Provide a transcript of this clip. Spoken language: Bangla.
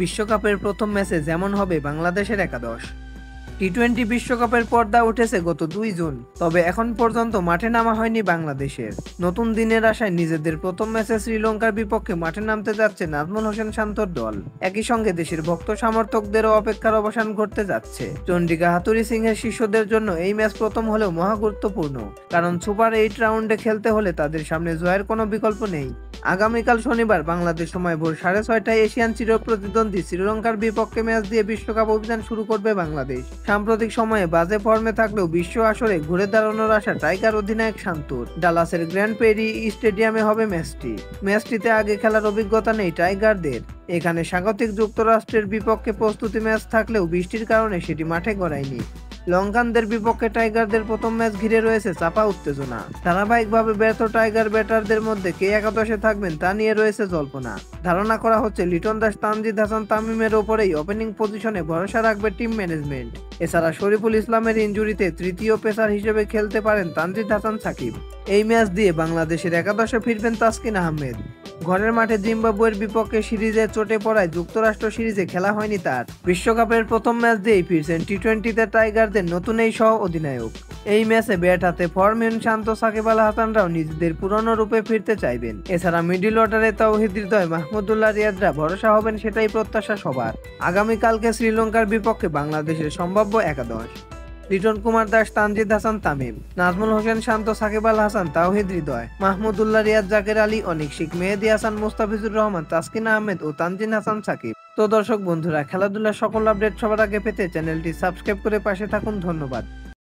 বিশ্বকাপের প্রথম ম্যাচে যেমন হবে বাংলাদেশের একাদশ। টি-20 বিশ্বকাপের পর্দা উঠেছে গত 2 জুন, তবে এখন পর্যন্ত মাঠে নামা হয়নি বাংলাদেশের। নতুন দিনের আশায় নিজেদের প্রথম ম্যাচে শ্রীলঙ্কার বিপক্ষে মাঠে নামতে যাচ্ছে নাজমুল হোসেন শান্তর দল। একই সঙ্গে দেশের ভক্ত সমর্থকদেরও অপেক্ষার অবসান ঘটতে যাচ্ছে। চন্ডিকা হাথুরু সিংহের শিষ্যদের জন্য এই ম্যাচ প্রথম হলেও মহা গুরুত্বপূর্ণ, কারণ সুপার 8 রাউন্ডে খেলতে হলে তাদের সামনে জয়ের কোনো বিকল্প নেই। আগামীকাল শনিবার বাংলাদেশ সময় ভোর 6:30টায় এশিয়ান চিরপ্রতিদ্বন্দ্বী শ্রীলঙ্কার বিপক্ষে ম্যাচ দিয়ে বিশ্বকাপ অভিযান শুরু করবে বাংলাদেশ। সাম্প্রতিক সময়ে বাজে ফর্মে থাকলেও বিশ্ব আসরে ঘুরে দাঁড়ানোর আশা টাইগার অধিনায়ক শান্তর। ডালাসের গ্র্যান্ড পেরি স্টেডিয়ামে হবে ম্যাচটিতে আগে খেলার অভিজ্ঞতা নেই টাইগারদের। এখানে স্বাগতিক যুক্তরাষ্ট্রের বিপক্ষে প্রস্তুতি ম্যাচ থাকলেও বৃষ্টির কারণে সেটি মাঠে গড়ায়নি। লঙ্কানদের বিপক্ষে টাইগারদের প্রথম ম্যাচ ঘিরে রয়েছে চাপা উত্তেজনা। ধারাবাহিকভাবে ব্যর্থ টাইগার ব্যাটারদের মধ্যে কে একাদশে থাকবেন তা নিয়ে রয়েছে জল্পনা। ধারণা করা হচ্ছে লিটন দাস, তানজিদ হাসান তামিমের ওপরেই ওপেনিং পজিশনে ভরসা রাখবে টিম ম্যানেজমেন্ট। এছাড়া শরীফুল ইসলামের ইনজুরিতে তৃতীয় পেসার হিসেবে খেলতে পারেন তানজিদ হাসান সাকিব। এই ম্যাচ দিয়ে বাংলাদেশের একাদশে ফিরবেন তাসকিন আহমেদ। ঘরের মাঠে জিম্বাবুয়ের বিপক্ষে সিরিজে চোটে পড়ায় যুক্তরাষ্ট্র সিরিজে খেলা হয়নি তার। বিশ্বকাপের প্রথম ম্যাচ দিয়েই ফিরছেন টি-20তে টাইগারদের নতুন এই সহ অধিনায়ক। এই ম্যাচে ব্যাট হাতে ফর্মহীন শান্ত সাকিব আল হাসানরাও নিজেদের পুরনো রূপে ফিরতে চাইবেন। এছাড়া মিডল অর্ডারে তাওহিদ হৃদয়, মাহমুদুল্লাহ রিয়াদরা ভরসা হবেন, সেটাই প্রত্যাশা সবার। আগামীকালকে শ্রীলঙ্কার বিপক্ষে বাংলাদেশের সম্ভাব্য একাদশ: লিটন কুমার দাস, তানজিদ হাসান তামিম, নাজমুল হোসেন শান্ত, সাকিব আল হাসান, তাওহিদ হৃদয়, মাহমুদুল্লাহ রিয়াদ, জাকের আলী, অনিক শিখ, মেহেদী হাসান, মুস্তাফিজুর রহমান, তাসকিন আহমেদ ও তানজিন হাসান সাকিব। তো দর্শক বন্ধুরা, খেলাধুলার সকল আপডেট সবার আগে পেতে চ্যানেলটি সাবস্ক্রাইব করে পাশে থাকুন। ধন্যবাদ।